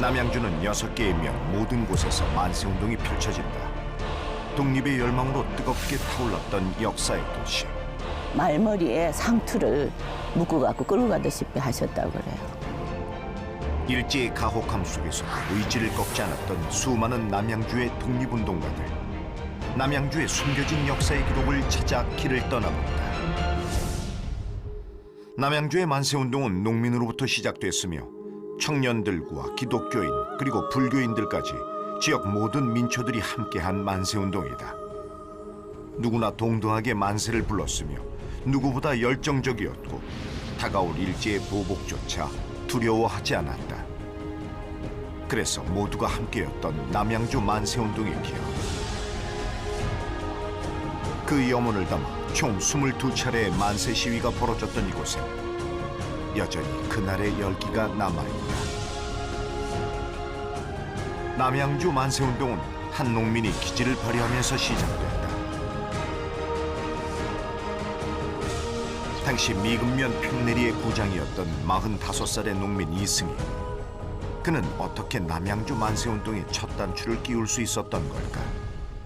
남양주는 6개의 면 모든 곳에서 만세운동이 펼쳐진다. 독립의 열망으로 뜨겁게 타올랐던 역사의 도시. 말머리에 상투를 묶어갖고 끌고 가듯이 하셨다고 그래요. 일제의 가혹함 속에서 의지를 꺾지 않았던 수많은 남양주의 독립운동가들. 남양주의 숨겨진 역사의 기록을 찾아 길을 떠나본다. 남양주의 만세운동은 농민으로부터 시작됐으며 청년들과 기독교인 그리고 불교인들까지 지역 모든 민초들이 함께한 만세운동이다. 누구나 동등하게 만세를 불렀으며 누구보다 열정적이었고 다가올 일제의 보복조차 두려워하지 않았다. 그래서 모두가 함께였던 남양주 만세운동의 기억. 그 염원을 담아 총 22차례의 만세 시위가 벌어졌던 이곳에 여전히 그날의 열기가 남아있다. 남양주 만세운동은 한 농민이 기지를 발휘하면서 시작됐다. 당시 미근면 평내리의 구장이었던 45살의 농민 이승희. 그는 어떻게 남양주 만세운동의 첫 단추를 끼울 수 있었던 걸까?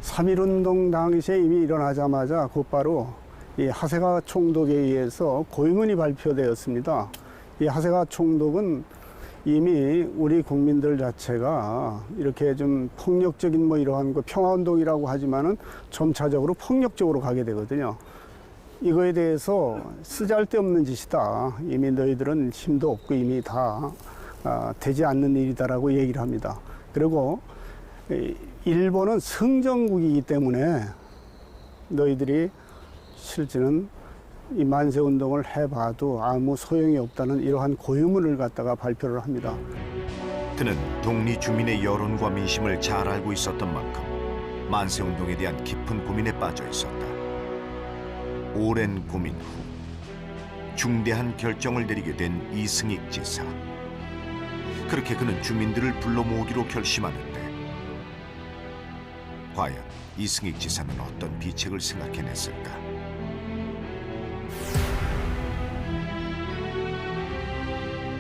3.1운동 당시에 이미 일어나자마자 곧바로 이 하세가 총독에 의해서 고위문이 발표되었습니다. 이 하세가 총독은 이미 우리 국민들 자체가 이렇게 좀 폭력적인 뭐 이러한 거 평화운동이라고 하지만은 점차적으로 폭력적으로 가게 되거든요. 이거에 대해서 쓰잘데없는 짓이다. 이미 너희들은 힘도 없고 이미 다 되지 않는 일이다라고 얘기를 합니다. 그리고 일본은 승전국이기 때문에 너희들이 실제는 이 만세운동을 해봐도 아무 소용이 없다는 이러한 고유문을 갖다가 발표를 합니다. 그는 동리 주민의 여론과 민심을 잘 알고 있었던 만큼 만세운동에 대한 깊은 고민에 빠져 있었다. 오랜 고민 후 중대한 결정을 내리게 된 이승익 지사. 그렇게 그는 주민들을 불러 모으기로 결심하는데 과연 이승익 지사는 어떤 비책을 생각해냈을까?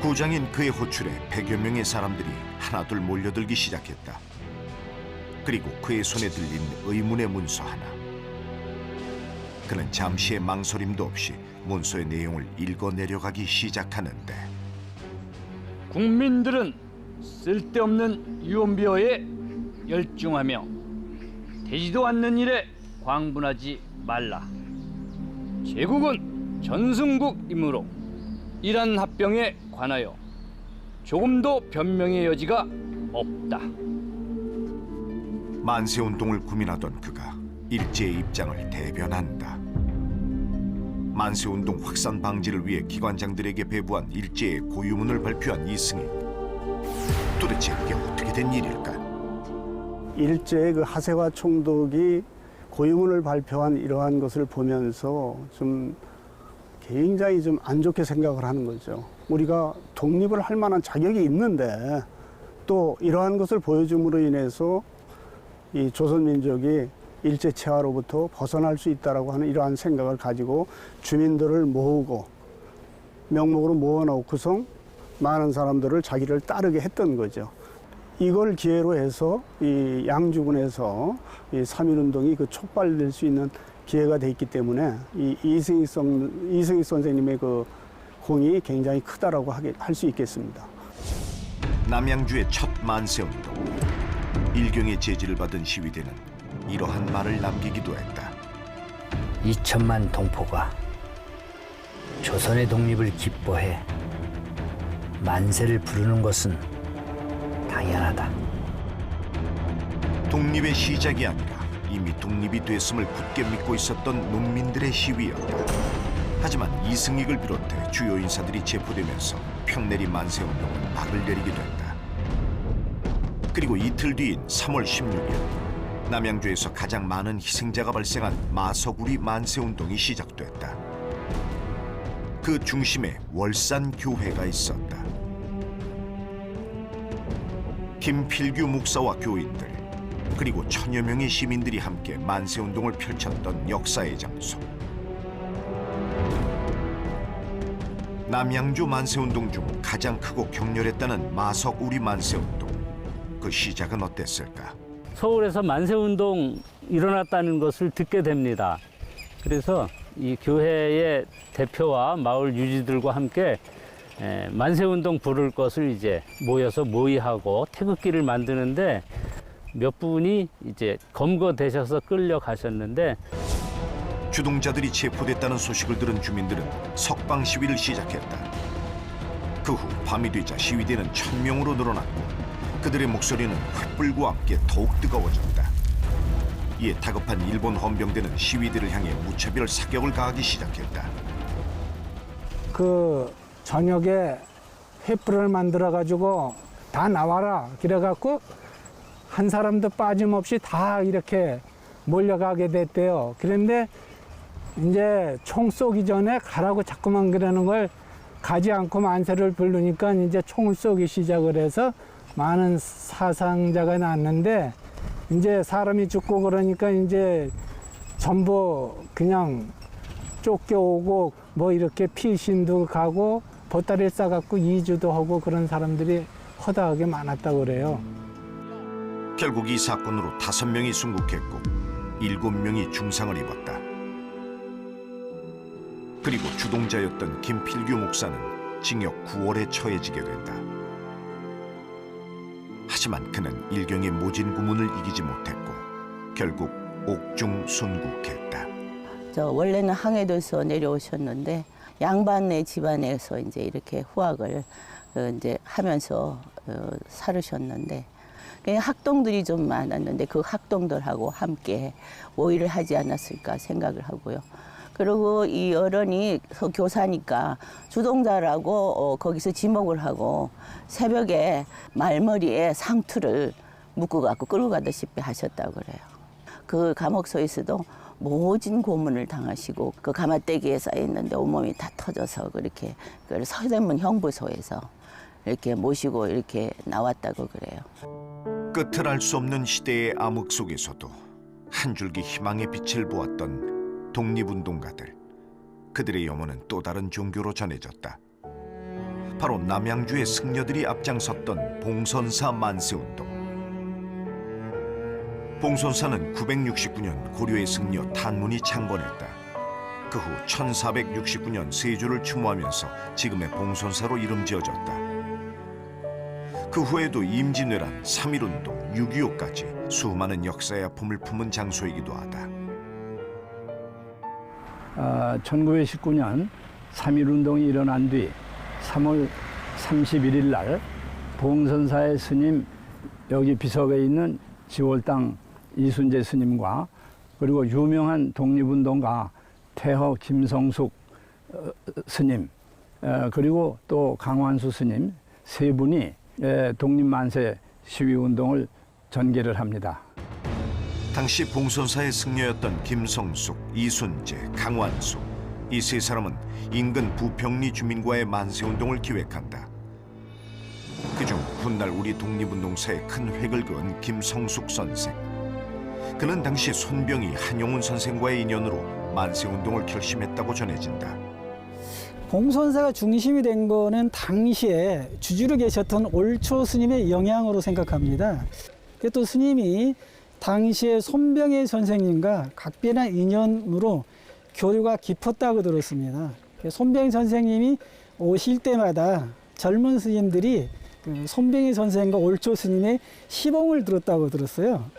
구장인 그의 호출에 100여 명의 사람들이 하나둘 몰려들기 시작했다. 그리고 그의 손에 들린 의문의 문서 하나. 그는 잠시의 망설임도 없이 문서의 내용을 읽어내려가기 시작하는데 국민들은 쓸데없는 유언비어에 열중하며 되지도 않는 일에 광분하지 말라. 제국은 전승국이므로 이란 합병에 관하여 조금도 변명의 여지가 없다. 만세운동을 고민하던 그가 일제의 입장을 대변한다. 만세운동 확산 방지를 위해 기관장들에게 배부한 일제의 고유문을 발표한 이승익. 도대체 이게 어떻게 된 일일까? 일제의 그 하세가 총독이 고유문을 발표한 이러한 것을 보면서 좀 굉장히 좀 안 좋게 생각을 하는 거죠. 우리가 독립을 할 만한 자격이 있는데 또 이러한 것을 보여줌으로 인해서 이 조선민족이 일제 체화로부터 벗어날 수 있다라고 하는 이러한 생각을 가지고 주민들을 모으고 명목으로 모아놓고서 많은 사람들을 자기를 따르게 했던 거죠. 이걸 기회로 해서 이 양주군에서 이 3.1운동이 그 촉발될 수 있는 기회가 돼 있기 때문에 이 이승익 선생님의 그 공이 굉장히 크다라고 할 수 있겠습니다. 남양주의 첫 만세운동. 일경의 제지를 받은 시위대는 이러한 말을 남기기도 했다. 2천만 동포가 조선의 독립을 기뻐해 만세를 부르는 것은 당연하다. 독립의 시작이 아니라 이미 독립이 됐음을 굳게 믿고 있었던 농민들의 시위였다. 하지만 이승익을 비롯해 주요 인사들이 체포되면서 평내리 만세운동은 막을 내리게 된다. 그리고 이틀 뒤인 3월 16일 남양주에서 가장 많은 희생자가 발생한 마석우리 만세운동이 시작됐다. 그 중심에 월산교회가 있었다. 김필규 목사와 교인들 그리고 천여 명의 시민들이 함께 만세운동을 펼쳤던 역사의 장소. 남양주 만세운동 중 가장 크고 격렬했다는 마석우리 만세운동. 그 시작은 어땠을까? 서울에서 만세운동 일어났다는 것을 듣게 됩니다. 그래서 이 교회의 대표와 마을 유지들과 함께 만세운동 부를 것을 이제 모여서 모의하고 태극기를 만드는데 몇 분이 이제 검거되셔서 끌려가셨는데 주동자들이 체포됐다는 소식을 들은 주민들은 석방 시위를 시작했다. 그 후 밤이 되자 시위대는 1000명으로 늘어났고 그들의 목소리는 횃불과 함께 더욱 뜨거워졌다. 이에 다급한 일본 헌병대는 시위대를 향해 무차별 사격을 가하기 시작했다. 그 저녁에 횃불을 만들어 가지고 다 나와라 그래 갖고 한 사람도 빠짐없이 다 이렇게 몰려가게 됐대요. 그런데 이제 총 쏘기 전에 가라고 자꾸만 그러는 걸 가지 않고 만세를 부르니까 이제 총을 쏘기 시작을 해서 많은 사상자가 났는데 이제 사람이 죽고 그러니까 이제 전부 그냥 쫓겨오고 뭐 이렇게 피신도 가고 보따리를 싸갖고 이주도 하고 그런 사람들이 허다하게 많았다고 그래요. 결국 이 사건으로 5명이 순국했고 7명이 중상을 입었다. 그리고 주동자였던 김필규 목사는 징역 9월에 처해지게 된다. 하지만 그는 일경의 모진 구문을 이기지 못했고 결국 옥중 순국했다. 저 원래는 항해도에서 내려오셨는데 양반네 집안에서 이제 이렇게 후학을 이제 하면서 살으셨는데 학동들이 좀 많았는데 그 학동들하고 함께 모의를 하지 않았을까 생각을 하고요. 그리고 이 어른이 교사니까 주동자라고 거기서 지목을 하고 새벽에 말머리에 상투를 묶고 갖고 끌고 가다시피 하셨다고 그래요. 그 감옥소에서도 모진 고문을 당하시고 그 가마떼기에 쌓여있는데 온몸이 다 터져서 그렇게 그 서대문 형부소에서 이렇게 모시고 이렇게 나왔다고 그래요. 끝을 알 수 없는 시대의 암흑 속에서도 한 줄기 희망의 빛을 보았던 독립운동가들. 그들의 영혼은 또 다른 종교로 전해졌다. 바로 남양주의 승려들이 앞장섰던 봉선사 만세운동. 봉선사는 969년 고려의 승려 탄문이 창건했다. 그 후 1469년 세조를 추모하면서 지금의 봉선사로 이름 지어졌다. 그 후에도 임진왜란, 3.1운동, 6.25까지 수많은 역사의 아픔을 품은 장소이기도 하다. 1919년 3.1운동이 일어난 뒤 3월 31일 날 봉선사의 스님 여기 비석에 있는 지월당 이순재 스님과 그리고 유명한 독립운동가 태허 김성숙 스님 그리고 또 강완수 스님 세 분이 독립만세 시위운동을 전개를 합니다. 당시 봉선사의 승려였던 김성숙, 이순재, 강완수 이 세 사람은 인근 부평리 주민과의 만세운동을 기획한다. 그중 훗날 우리 독립운동사에 큰 획을 그은 김성숙 선생. 그는 당시 손병희, 한용운 선생과의 인연으로 만세운동을 결심했다고 전해진다. 봉선사가 중심이 된 거는 당시에 주주로 계셨던 올초 스님의 영향으로 생각합니다. 또 스님이 당시에 손병희 선생님과 각별한 인연으로 교류가 깊었다고 들었습니다. 손병희 선생님이 오실 때마다 젊은 스님들이 그 손병희 선생과 올초 스님의 시봉을 들었다고 들었어요.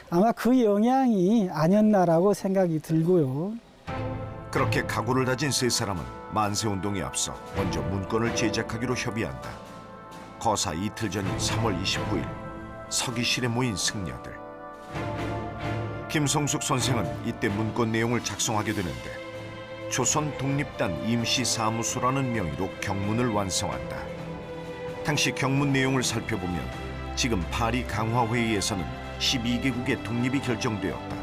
아마 그 영향이 아니었나라고 생각이 들고요. 그렇게 각오를 다진 세 사람은 만세운동에 앞서 먼저 문건을 제작하기로 협의한다. 거사 이틀 전인 3월 29일 서기실에 모인 승려들. 김성숙 선생은 이때 문건 내용을 작성하게 되는데 조선 독립단 임시사무소라는 명의로 경문을 완성한다. 당시 경문 내용을 살펴보면 지금 파리 강화회의에서는 12개국의 독립이 결정되었다.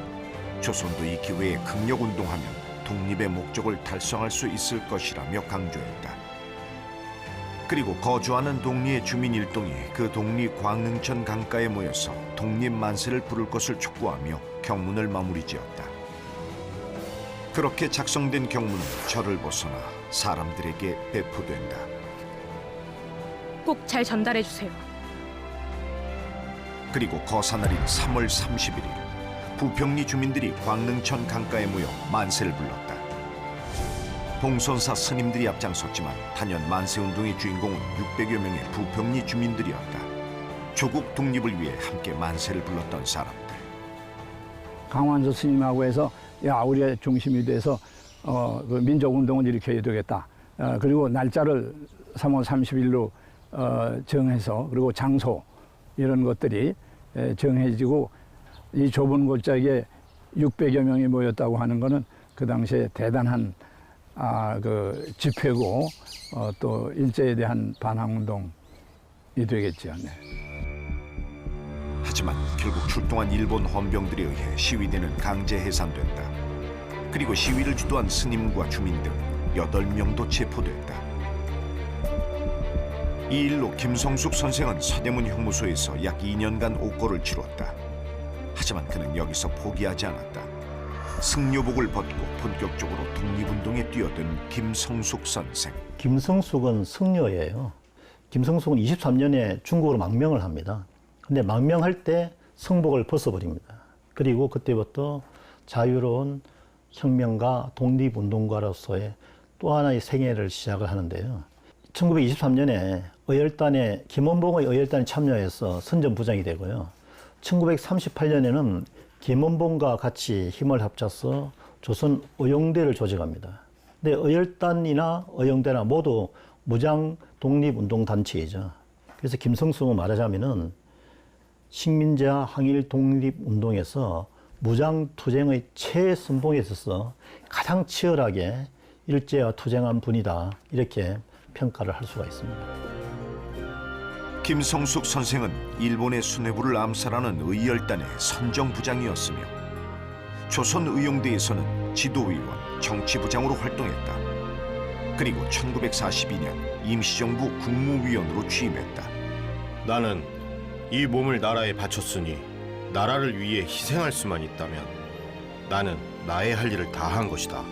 조선도 이 기회에 극력운동하면 독립의 목적을 달성할 수 있을 것이라며 강조했다. 그리고 거주하는 동리의 주민 일동이 그 동리 광릉천 강가에 모여서 독립만세를 부를 것을 촉구하며 경문을 마무리 지었다. 그렇게 작성된 경문은 절을 벗어나 사람들에게 배포된다. 꼭 잘 전달해 주세요. 그리고 거사날인 3월 31일 부평리 주민들이 광릉천 강가에 모여 만세를 불렀다. 봉선사 스님들이 앞장섰지만 단연 만세운동의 주인공은 600여 명의 부평리 주민들이었다. 조국 독립을 위해 함께 만세를 불렀던 사람들. 강완서 스님하고 해서 야 우리의 중심이 돼서 그 민족운동을 일으켜야 되겠다. 그리고 날짜를 3월 30일로 정해서 그리고 장소 이런 것들이 정해지고 이 좁은 골짜기에 600여 명이 모였다고 하는 것은 그 당시에 대단한 그 집회고 또 일제에 대한 반항운동이 되겠죠. 네. 하지만 결국 출동한 일본 헌병들에 의해 시위대는 강제 해산됐다. 그리고 시위를 주도한 스님과 주민 등 8명도 체포됐다. 이 일로 김성숙 선생은 서대문 형무소에서 약 2년간 옥고를 치렀다. 하지만 그는 여기서 포기하지 않았다. 승려복을 벗고 본격적으로 독립운동에 뛰어든 김성숙 선생. 김성숙은 승려예요. 김성숙은 23년에 중국으로 망명을 합니다. 근데 망명할 때 성복을 벗어버립니다. 그리고 그때부터 자유로운 혁명가, 독립운동가로서의 또 하나의 생애를 시작을 하는데요. 1923년에 의열단에 김원봉의 의열단에 참여해서 선전부장이 되고요. 1938년에는 김원봉과 같이 힘을 합쳐서 조선 의용대를 조직합니다. 근데 의열단이나 의용대나 모두 무장 독립운동단체이죠. 그래서 김성숙은 말하자면은 식민지화 항일 독립운동에서 무장투쟁의 최선봉에 있어서 가장 치열하게 일제와 투쟁한 분이다. 이렇게 평가를 할 수가 있습니다. 김성숙 선생은 일본의 수뇌부를 암살하는 의열단의 선정부장이었으며 조선의용대에서는 지도위원, 정치부장으로 활동했다. 그리고 1942년 임시정부 국무위원으로 취임했다. 나는 이 몸을 나라에 바쳤으니 나라를 위해 희생할 수만 있다면 나는 나의 할 일을 다 한 것이다.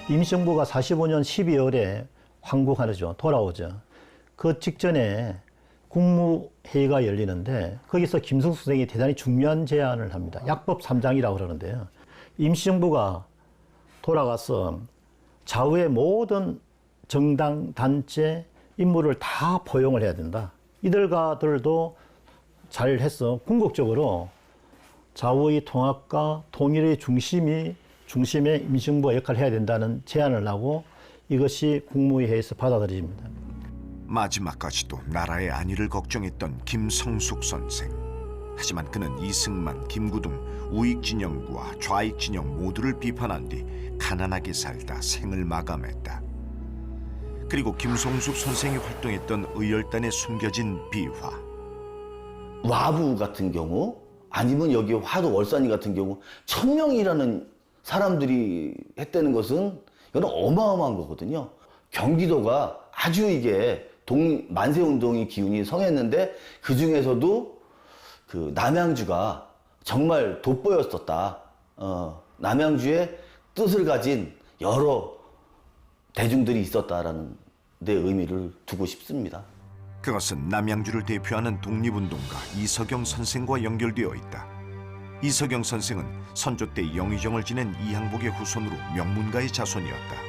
임시정부가 45년 12월에 황국하죠. 돌아오죠. 그 직전에 국무회의가 열리는데 거기서 김성숙 선생이 대단히 중요한 제안을 합니다. 약법 3장이라고 그러는데요. 임시정부가 돌아가서 좌우의 모든 정당, 단체, 인물을 다 포용을 해야 된다. 이들과들도 잘해서 궁극적으로 좌우의 통합과 통일의 중심에 임시정부가 역할을 해야 된다는 제안을 하고 이것이 국무회의에서 받아들여집니다. 마지막까지도 나라의 안위를 걱정했던 김성숙 선생. 하지만 그는 이승만, 김구등 우익진영과 좌익진영 모두를 비판한 뒤 가난하게 살다 생을 마감했다. 그리고 김성숙 선생이 활동했던 의열단에 숨겨진 비화. 와부 같은 경우 아니면 여기 화도 월산이 같은 경우 1000명이라는 사람들이 했다는 것은 이건 어마어마한 거거든요. 경기도가 아주 이게 만세운동의 기운이 성했는데 그 중에서도 그 남양주가 정말 돋보였었다. 남양주의 뜻을 가진 여러 대중들이 있었다라는 데 의미를 두고 싶습니다. 그것은 남양주를 대표하는 독립운동가 이석영 선생과 연결되어 있다. 이석영 선생은 선조 때 영의정을 지낸 이항복의 후손으로 명문가의 자손이었다.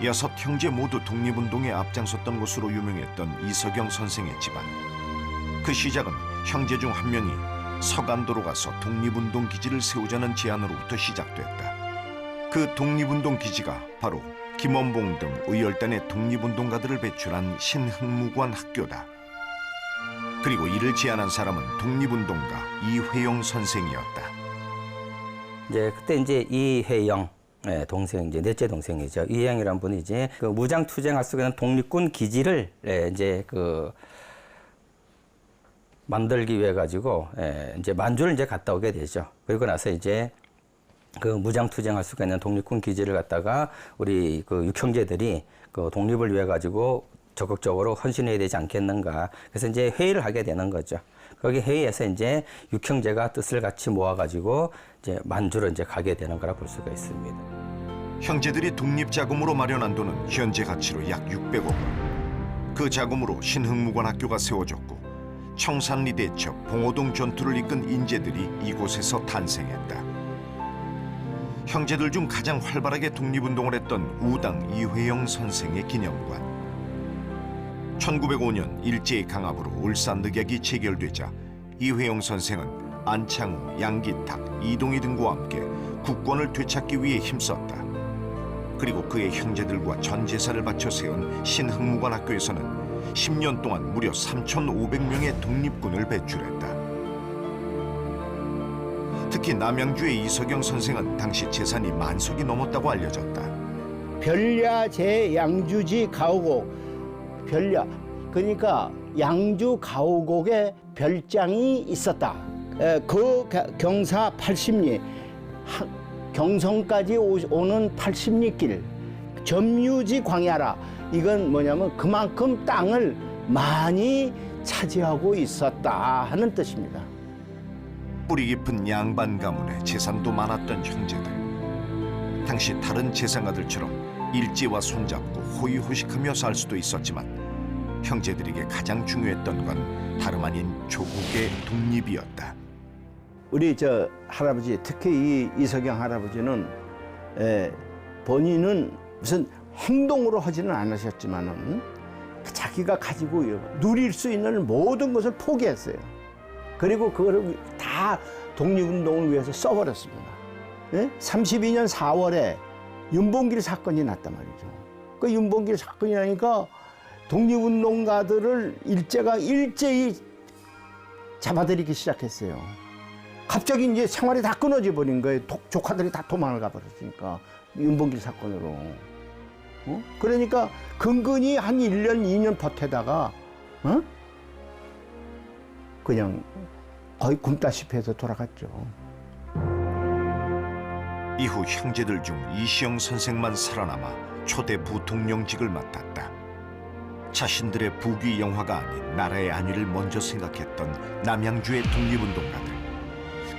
6 형제 모두 독립운동에 앞장섰던 것으로 유명했던 이석영 선생의 집안. 그 시작은 형제 중 한 명이 서간도로 가서 독립운동 기지를 세우자는 제안으로부터 시작됐다. 그 독립운동 기지가 바로 김원봉 등 의열단의 독립운동가들을 배출한 신흥무관 학교다. 그리고 이를 제안한 사람은 독립운동가 이회영 선생이었다. 그때 이회영 동생, 넷째 동생이죠. 이회영이라는 분이 그 무장 투쟁할 수 있는 독립군 기지를 만들기 위해 가지고 만주를 갔다 오게 되죠. 그리고 나서 그 무장 투쟁할 수가 있는 독립군 기지를 갖다가 우리 그 육형제들이 그 독립을 위해 가지고 적극적으로 헌신해야 되지 않겠는가. 그래서 회의를 하게 되는 거죠. 거기 회의에서 육형제가 뜻을 같이 모아 가지고 만주로 가게 되는 거라 볼 수가 있습니다. 형제들이 독립 자금으로 마련한 돈은 현재 가치로 약 600억 원. 그 자금으로 신흥무관 학교가 세워졌고 청산리 대첩, 봉오동 전투를 이끈 인재들이 이곳에서 탄생했다. 형제들 중 가장 활발하게 독립운동을 했던 우당 이회영 선생의 기념관. 1905년 일제의 강압으로 울산늑약이 체결되자 이회영 선생은 안창우, 양기탁, 이동희 등과 함께 국권을 되찾기 위해 힘썼다. 그리고 그의 형제들과 전 재산을 바쳐 세운 신흥무관학교에서는 10년 동안 무려 3,500명의 독립군을 배출했다. 특히 남양주의 이석영 선생은 당시 재산이 만석이 넘었다고 알려졌다. 별야 제 양주지 가오곡, 별야 그러니까 양주 가오곡에 별장이 있었다. 그 경사 80리, 경성까지 오는 80리 길, 점유지 광야라. 이건 뭐냐면 그만큼 땅을 많이 차지하고 있었다 하는 뜻입니다. 뿌리 깊은 양반 가문에 재산도 많았던 형제들. 당시 다른 재상아들처럼 일제와 손잡고 호의호식하며 살 수도 있었지만 형제들에게 가장 중요했던 건 다름 아닌 조국의 독립이었다. 우리 저 할아버지, 특히 이 이석영 할아버지는 본인은 무슨 행동으로 하지는 않으셨지만은 자기가 가지고 누릴 수 있는 모든 것을 포기했어요. 그리고 그거를 다 독립운동을 위해서 써버렸습니다. 32년 4월에 윤봉길 사건이 났단 말이죠. 그 윤봉길 사건이 나니까 독립운동가들을 일제가 일제히 잡아들이기 시작했어요. 갑자기 이제 생활이 다 끊어져 버린 거예요. 조카들이 다 도망을 가버렸으니까 윤봉길 사건으로. 그러니까 근근히 한 1년, 2년 버티다가 그냥 거의 굶다시피 해서 돌아갔죠. 이후 형제들 중 이시영 선생만 살아남아 초대 부통령직을 맡았다. 자신들의 부귀 영화가 아닌 나라의 안위를 먼저 생각했던 남양주의 독립운동가들.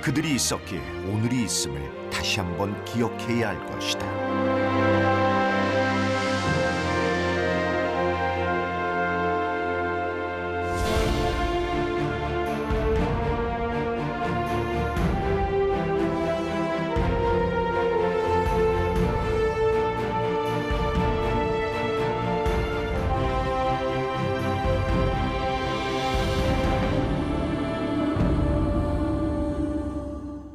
그들이 있었기에 오늘이 있음을 다시 한번 기억해야 할 것이다.